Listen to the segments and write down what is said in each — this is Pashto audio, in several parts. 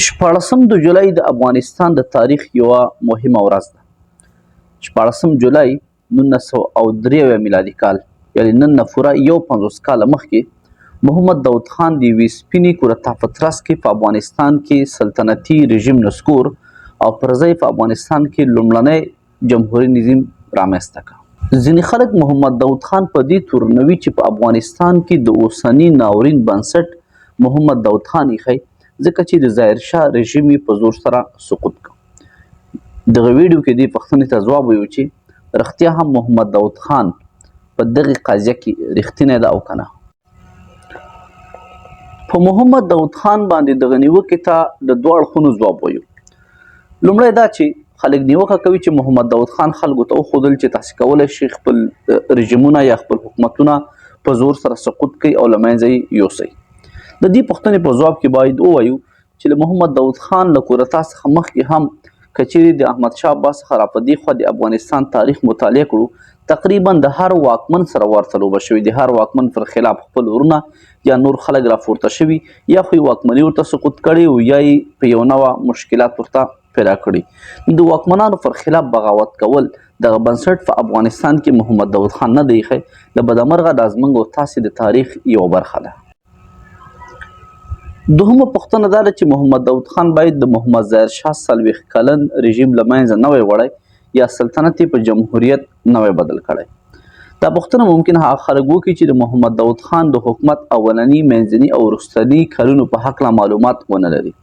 14 جولای د افغانستان د تاریخ یوه مهمه ورځ ده. 14 جولای 1903 میلادي کال، یعنې نن نه پوره 51 کاله مخکې محمد داود خان د یوې سپینې کورته په ترڅ کې په افغانستان کې سلطنتي رژیم نسکور او پر ځای په افغانستان کې لومړنی جمهوري نظام رامنځته کړ. ځینې خلک محمد داود خان په دې تورنوي چې په افغانستان کې د اوسني ناورین بنسټ محمد داود خان ایښی، ځکه چې د ظاهر شاه رژیم یې په زور سره سقوط کړ. دغه ویډیو کې دې پوښتنې ته ځواب ویو چې رښتیا هم محمد داود خان په دغې قضیه کې رښتینی ده او که نه. په محمد داود خان باندې دغه نیوکې ته د دوه اړخونو ځواب ویو. لومړی دا چې خلک نیوکه کوي چې محمد داود خان خلکو ته وښودل چې تاسې کولی شئ خپل رژیمونه یا خپل حکومتونه په زور سره سقوط کوي او له منځه یې یوسئ. د دې پوښتنې په ځواب کې باید ووایو چې له محمد داود خان له کورتا څخه مخکې هم که چیرې د احمدشاه بابا څخه را په دې خوا د افغانستان تاریخ مطالعه کړو، تقریبا د هر واکمن سره ورته لوبه شوې. د هر واکمن پر خلاف خپل ورونه یا نور خلک راپورته شوي، یا خو یې واکمني ورته سقوط کړې او یا یې په یو نوع مشکلات ورته پیدا کړي. د واکمنانو پر خلاف بغاوت کول دغه بنسټ په افغانستان کې محمد داود خان نه دی ایښی، له بدمرغه دا زموږ او تاسې د تاریخ یوه برخه ده. دوهمه پوښتنه دا ده چې محمد داود خان باید د محمد ظاهر شاه 40 کلن رژیم له منځه نوی وړی یا سلطنت یې په جمهوریت نوی بدل کړی. دا پوښتنه ممکن هغه خلک وکړي چې د محمد داود خان د حکومت اولني، منځني او وروستني کلونو په هکله معلومات ونه لري.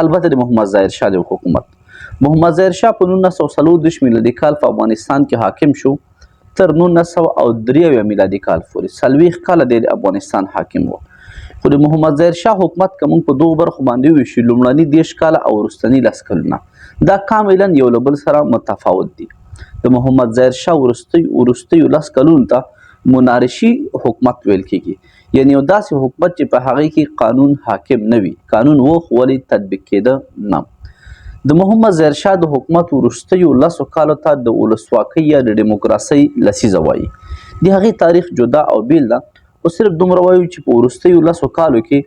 البته د محمد ظاهر شاه د حکومت، محمد ظاهر شاه په 1934 میلادي کال په افغانستان کې حاکم شو تر 1903 میلادي کال پورې 40 کاله د افغانستان حاکم و. خو د محمد ظاهر شاه حکومت که موږ په دوو برخو باندې وویشو، لومړني 10 کاله او وروستني 10 کلونه، دا کاملا یو له بل سره متفاوت دي. د محمد ظاهر شاه وروستیو 10 کلونو ته منارشي حکومت ویل کیږي، یعنې یو داسې حکومت چې په هغې کې قانون حاکم نه وي، قانون و خو ولې تطبیق کېده نه. د محمد ظاهر شاه د حکومت وروستیو 10 کالو ته د ولسواکۍ یا د ډیموکراسۍ لسیزه وایي. د هغې تاریخ جدا او بیل ده، خو صرف دومره وایو چې په وروستیو 10 کالو کې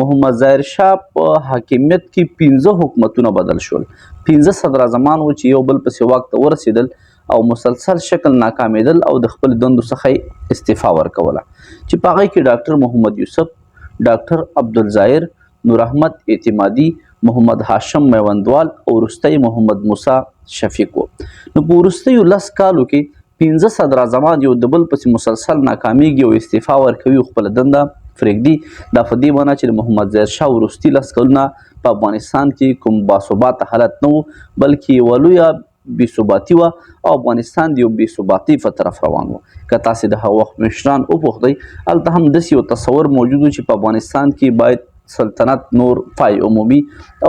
محمد ظاهر شاه په حاکمیت کې 15 حکومتونه بدل شول. 15 صدراعظمان وو چې یو بل پسې واک ته ورسېدل او مسلسل شکل ناکامېدل او د خپل دندو څخه استعفا ورکوله، چې په هغې کې ډاکټر محمد یوسف، ډاکټر عبدالظاهر، نور احمد اعتمادي، محمد هاشم میوندوال او وروستی محمد موسی شفیق و. نو په وروستیو 10 کالو کې 15 صدراعظمان یو د بل پسې مسلسل ناکامیږي او استعفا ورکوي او خپله دنده پرېږدي. دا په دې معنا چې د محمد ظاهر شاه وروستي 10 کلونه په افغانستان کې کوم باثباته حالت نه و، بلکې یوه لویه بېثباتي وه او افغانستان د یو بېثباتۍ په طرف روان و. که تاسې د هغه وخت مشران وپوښتئ، هلته هم داسې یو تصور موجود و چې په افغانستان کې باید سلطنت نور پای عمومي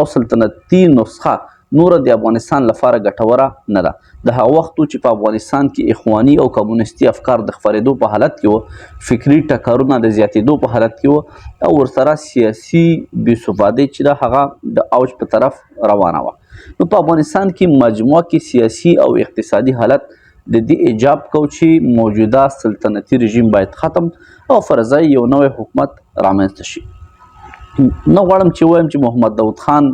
او سلطنتي نسخه نور د افغانستان لپاره ګټوره نه ده. د هغه وخت چې په افغانستان کې اخواني او کمونیستي افکار د خپرېدو په حالت کې وو، فکري ټکرونه د زیاتېدو په حالت کې وو او ورسره سیاسي بېثباتۍ چې ده هغه د اوج په طرف روانه وه. نو په افغانستان کې مجموعه کې سیاسي او اقتصادي حالت د دې ایجاب کو چې موجوده سلطنتي رژیم باید ختم او پر ځای یو نوی حکومت رامنځته شي. نه غواړم چې ووایم چې محمد داود خان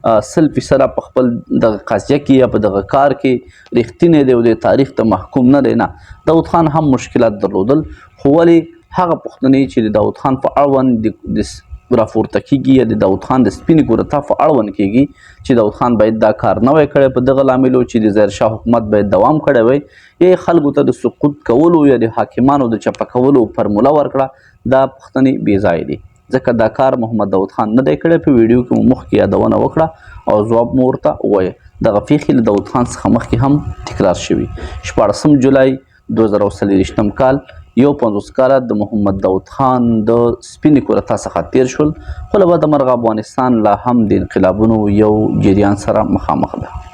100% په خپل دغه قضیه کې یا په دغه کار کې رښتینی دی او د تاریخ ته محکوم نه دی. نه، داود خان هم مشکلات درلودل، خو ولې هغه پوښتنې چې د داود خان په اړوند د راپورته کیږي یا د داود خان د سپینې کورتا په اړوند کیږي چې داود خان باید دا کار نه وی کړی په دغه لاملو چې د ظاهر شاه حکومت باید دوام کړی وی، یا خلکو ته د سقوط کولو یا د حاکمانو د چپه کولو فرموله ورکړه، دا پوښتنې بې ځایه دي. ځکه دا کار محمد داود خان نه دی کړی. په ویډیو کې مو مخکې یادونه وکړه او ځواب مو ورته ووایه. دغه پیښې له داود خان څخه مخکې هم تکرار شوي. 14 جولای 2023 کال 51 کاله د محمد داود خان د سپینې کورتا څخه تیر شول، خو له بدمرغه افغانستان لا هم د انقلابونو یو جریان سره مخامخ ده.